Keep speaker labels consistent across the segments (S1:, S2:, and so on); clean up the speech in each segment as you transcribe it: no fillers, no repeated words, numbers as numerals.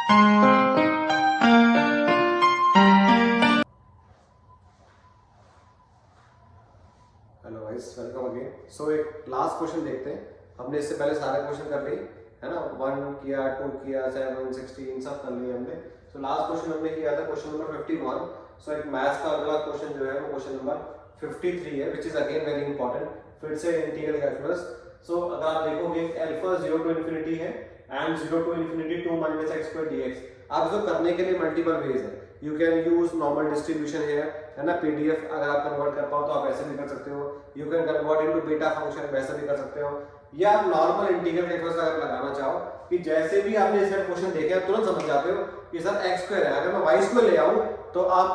S1: Hello guys, welcome again. So एक last question देखते हैं। हमने इससे पहले सारे क्वेश्चन कर लिए है ना, 1 किया, 2 किया, 7, 16 सब कर लिए हमने। सो लास्ट क्वेश्चन हमने किया था क्वेश्चन नंबर 51। सो एक मैथ्स का अगला क्वेश्चन जो है वो क्वेश्चन नंबर 53 है, which is again very important, फिर से इंटीग्रल कैलकुलस। सो अगर आप देखोगे अल्फा 0 टू इन्फिनिटी है and 0 to infinity 2 minus x square d x. आप इसको करने के लिए मल्टीपल वेज है। You can use normal distribution है ना, पीडीएफ अगर आप कन्वर्ट कर पाओ तो आप ऐसे भी कर सकते हो। You can convert into beta function, वैसे भी कर सकते हो। या आप नॉर्मल इंटीग्रल कैलकुलस अगर लगाना चाहो कि जैसे भी आपने इसका क्वेश्चन देखे आप तुरंत समझ जाते हो कि सर एक्स स्क्वायर है, अगर मैं वाई स्क्वायर ले आऊं तो आप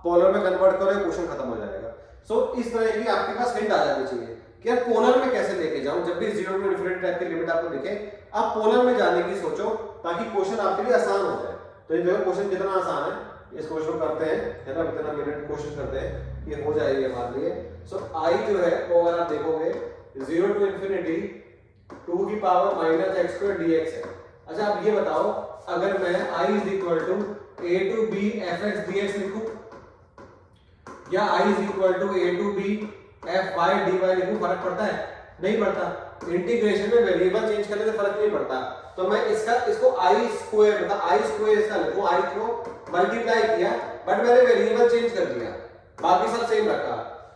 S1: पोलर में कन्वर्ट करो, क्वेश्चन खत्म हो जाएगा। सो इस तरह की आपके पास हिंट आ जानी चाहिए कि यार पोलर में कैसे लेके जाऊं। जब भी 0 टू इन्फिनिटी टाइप की लिमिट आपको दिखे, आप पोलर में जाने की सोचो ताकि क्वेश्चन आपके लिए आसान हो जाए। तो ये देखो क्वेश्चन कितना आसान है, इस क्वेश्चन को करते हैं है ना, कितना मिनट कोशिश करते हैं कि हो जाएगी हमारे लिए। सो आई जो है वो अगर आप देखोगे 0 टू इन्फिनिटी 2 की power minus x square d x है। अच्छा आप ये बताओ, अगर मैं i is equal to a to b fx dx लिखूं या i is equal to a to b fy dy लिखूं, फर्क पड़ता है? नहीं पड़ता। इंटीग्रेशन में वेरिएबल चेंज करने से फर्क नहीं पड़ता। तो मैं इसको i स्क्वायर मतलब i स्क्वायर इसका लिखूं, i को मल्टीप्लाई किया बट मैंने वेरिएबल चेंज कर दिया, बाकी सब सेम रखा।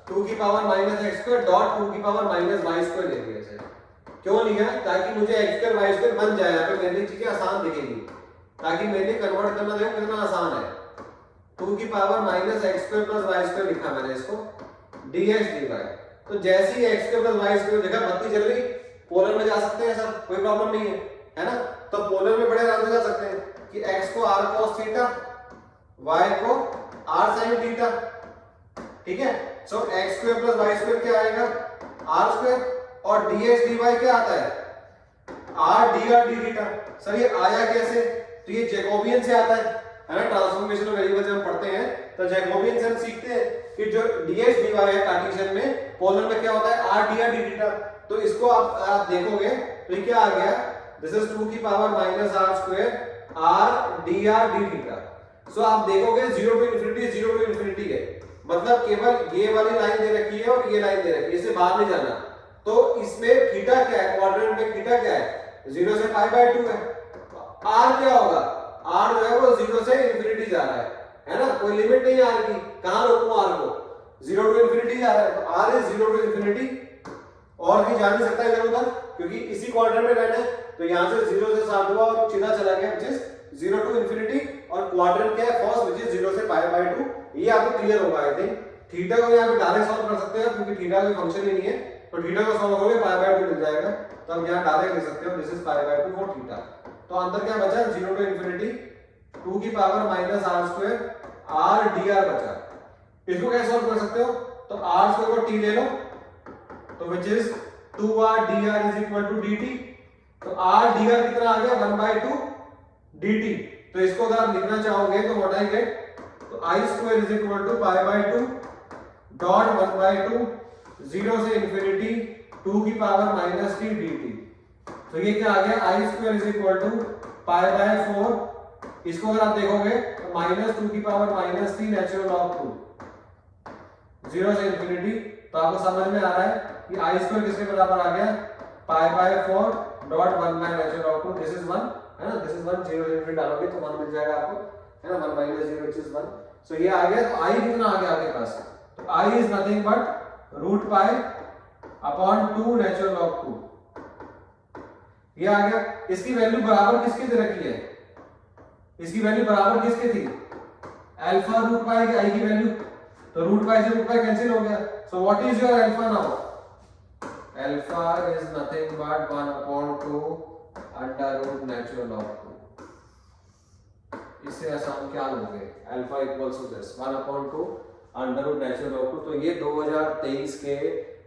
S1: 2 की power minus x square dot 2 की पावर माइनस वाई स्क्वायर ले लिया इसे। क्यों लिया? ताकि मुझे एक्स स्क्वायर वाई स्क्वायर बन जाए, यहाँ पे मेरे लिए चीजें आसान दिखेगी, ताकि मेरे लिए कन्वर्ट करना देखो कितना आसान है। 2 की power minus x square plus y square लिखा मैंने इसको dx dy। तो जैसे ही x square plus y square देखा बत्ती जल गई, पोलर में जा सकते हैं सर, कोई प्रॉब्लम नहीं है ना। तो पोलर में बड़े आराम से जा सकते हैं कि x को r cos थीटा, y को r sin थीटा, ठीक है। So x square plus y square क्या आएगा? r स्क्वायर, और dx dy क्या आता है? r dr d theta. Sir ये आया कैसे? तो ये जैकोबियन से आता है ना, ट्रांसफॉर्मेशन ऑफ वेरिएबल जब हम पढ़ते हैं तो जैकोबियन से हम सीखते हैं कि जो dx dy है कार्टेशियन में, पोलर में क्या होता है? r dr d theta. तो इसको आप देखोगे तो ये क्या आ गया? दिस इज 2 की power minus r square r dr d theta. So आप देखोगे 0 टू इन्फिनिटी 0 टू इन्फिनिटी है, मतलब केवल ये वाली लाइन दे रखी है और ये लाइन दे रखी है, इससे बाहर नहीं जाना। तो इसमें थीटा क्या है? क्वाड्रेंट में थीटा क्या है? 0 से पाई बाय 2 है। r क्या होगा? r जो है वो 0 से इन्फिनिटी जा रहा है ना, कोई लिमिट नहीं है r की। कहां रोकूं r को? 0 टू इन्फिनिटी जा रहा है, तो r इज 0 टू इन्फिनिटी, और भी जा नहीं सकता इधर उधर क्योंकि इसी क्वाड्रेंट में रहना है। तो यहां से 0 से स्टार्ट हुआ और सीधा चला गया विच इज 0 टू इन्फिनिटी, और क्वाड्रेंट क्या है? फर्स्ट विच इज 0 से पाई बाय 2। ये आपको क्लियर होगा आई थिंक। थीटा को यहां पे डायरेक्ट सॉल्व कर सकते हैं क्योंकि थीटा कोई फंक्शन ही नहीं है, तो थीटा को सॉल्व करोगे पाई बाय 2 मिल जाएगा, तो हम यहां डायरेक्ट लिख सकते हो this is pi by 2 for theta. तो अंदर क्या बचा? 0 टू इन्फिनिटी 2 की power minus r square r dr बचा। इसको कैसे सॉल्व कर सकते हो? तो r स्क्वायर को t ले लो, तो which is 2r dr is equal to dt। तो r dr कितना आ गया? 1/2 dt। तो इसको अगर आप लिखना चाहोगे तो व्हाट आई गेट? तो i square is equal to pi by 2 dot 1/2 0 से इन्फिनिटी 2 की पावर माइनस t dt। तो ये क्या आ गया? i square is equal to pi by 4। इसको अगर आप देखोगे तो माइनस 2 की पावर माइनस 3 नेचुरल लॉग 2 0 से इन्फिनिटी। तो आपको समझ में आ रहा है कि i स्क्वायर किसके बराबर आ गया? पाई by 4 dot 1 by natural log 2। This is 1 है ना, दिस इज 1। 0 से इन्फिनिटी डालोगे तो 1 मिल जाएगा आपको है ना, 1 माइनस 0 व्हिच इज 1। सो ये आ गया। तो i कितना आ गया आपके पास? तो i is nothing but root pi upon 2 natural log 2। ये आ गया। इसकी वैल्यू बराबर किसके दे रखी है? इसकी वैल्यू बराबर किसके थी? अल्फा रूट पाई की i की वैल्यू। तो रूट पाई से रूट पाई कैंसिल हो गया। So what is your alpha now? Alpha is nothing but 1 upon 2 under root natural log 2। इससे आसान क्या लोगे? Alpha equals to this 1 upon 2 under root natural log 2। तो ये 2023 के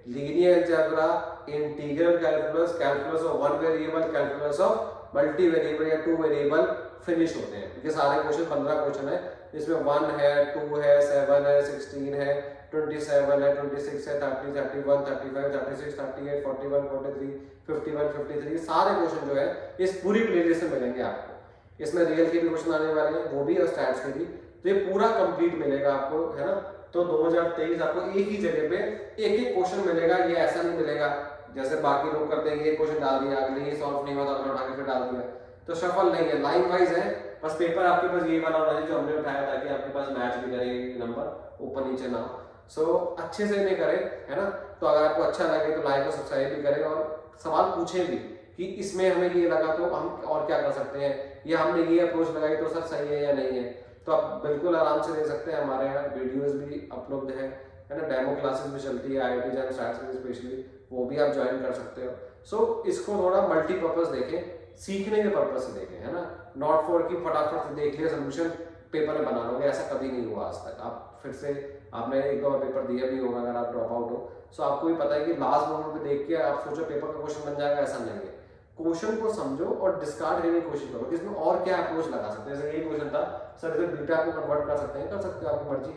S1: linear algebra, integral calculus, calculus of one variable, calculus of multi variable या two variable finish होते हैं। ये सारे क्वेश्चन 15 क्वेश्चन है, इसमें 1 है, 2 है, 7 है, 16 है, 27 है, 26 है, 30, 31, 35, 36, 38, 41, 43, 51, 53 सारे क्वेश्चन जो है इस पूरी प्लेलिस्ट में मिलेंगे आपको। इसमें रियल के भी क्वेश्चन आने वाले हैं, वो भी और स्टैट्स के भी। तो ये पूरा कंप्लीट मिलेगा आपको, है ना। तो 2023 आपको एक ही जगह पे एक एक क्वेश्चन मिलेगा, ये ऐसा नहीं मिलेगा जैसे बाकी लोग करते हैं, ये क्वेश्चन डाल दिया, अगले ये सॉल्व नहीं हुआ तो अगला उठा के फिर डाल दिया। तो शफल नहीं है, लाइन वाइज है। बस पेपर आपके पास ये वाला होना चाहिए जो हमने उठाया, ताकि आपके पास मैच भी करे नंबर, ऊपर नीचे ना हो। सो अच्छे से नहीं करे, है ना। तो अगर आपको अच्छा लगे तो लाइक और सब्सक्राइब भी करें, और सवाल पूछें भी कि इसमें हमें ये लगा तो हम और क्या कर सकते हैं, या हमने ये अप्रोच लगाई तो सर सही है या नहीं है। तो आप बिल्कुल आराम से दे सकते हैं, हमारे यहाँ वीडियोस भी अपलोड है ना, डेमो क्लासेस भी चलती है IIT जैन स्टार्स में स्पेशली, वो भी आप ज्वाइन कर सकते हो। सो इसको थोड़ा मल्टीपर्पज देखें, सीखने के पर्पज से देखें, है ना। नॉट फॉर कि फटाफट देख लिया सोल्यूशन पेपर में बना लोगे, ऐसा कभी नहीं हुआ आज तक। आप फिर से आपने एक दो पेपर दिया भी होगा अगर आप ड्रॉप आउट हो, सो आपको भी पता है कि लास्ट मोमेंट पे देख के आप सोचो पेपर का क्वेश्चन बन जाएगा, ऐसा नहीं है। क्वेश्चन को समझो और डिस्कार्ड करने की कोशिश करो कि इसमें और क्या अप्रोच लगा सकते हैं। जैसे यही क्वेश्चन था, सर इसे बीटा को कन्वर्ट कर सकते हैं, कर सकते हो, आपकी मर्जी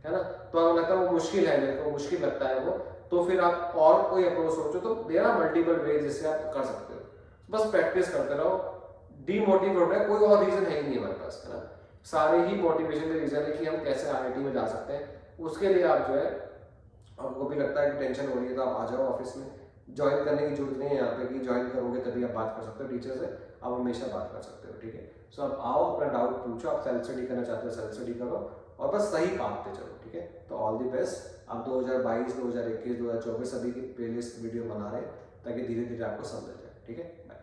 S1: है ना। तो अगर लगता है वो मुश्किल है, मेरे को मुश्किल लगता है वो, तो फिर आप और कोई अप्रोच सोचो। तो देयर आर मल्टीपल वे जिससे आप कर सकते हो। बस प्रैक्टिस करते रहो, डीमोटिवेट होता है, कोई और रीजन है ही नहीं हमारे पास, है ना। सारे ही मोटिवेशन के रीजन है कि हम कैसे IIT में जा सकते हैं। उसके लिए आप जो है, आपको भी लगता है कि टेंशन हो रही है, तो आप आ जाओ ऑफिस में। ज्वाइन करने की जरूरत नहीं है यहाँ पे कि ज्वाइन करोगे तभी आप बात कर सकते हो टीचर से, आप हमेशा बात कर सकते हो, ठीक है। सो आप आओ, अपना डाउट पूछो, आप सेल्फ स्टडी करना चाहते हो सेल्फ स्टडी करो, और बस सही पाथ पे चलो, ठीक है। तो ऑल दी बेस्ट। आप 2022, 2021, 2024 सभी की प्लेलिस्ट वीडियो बना रहे हैं ताकि धीरे धीरे आपको समझ जाए, ठीक है। बाय।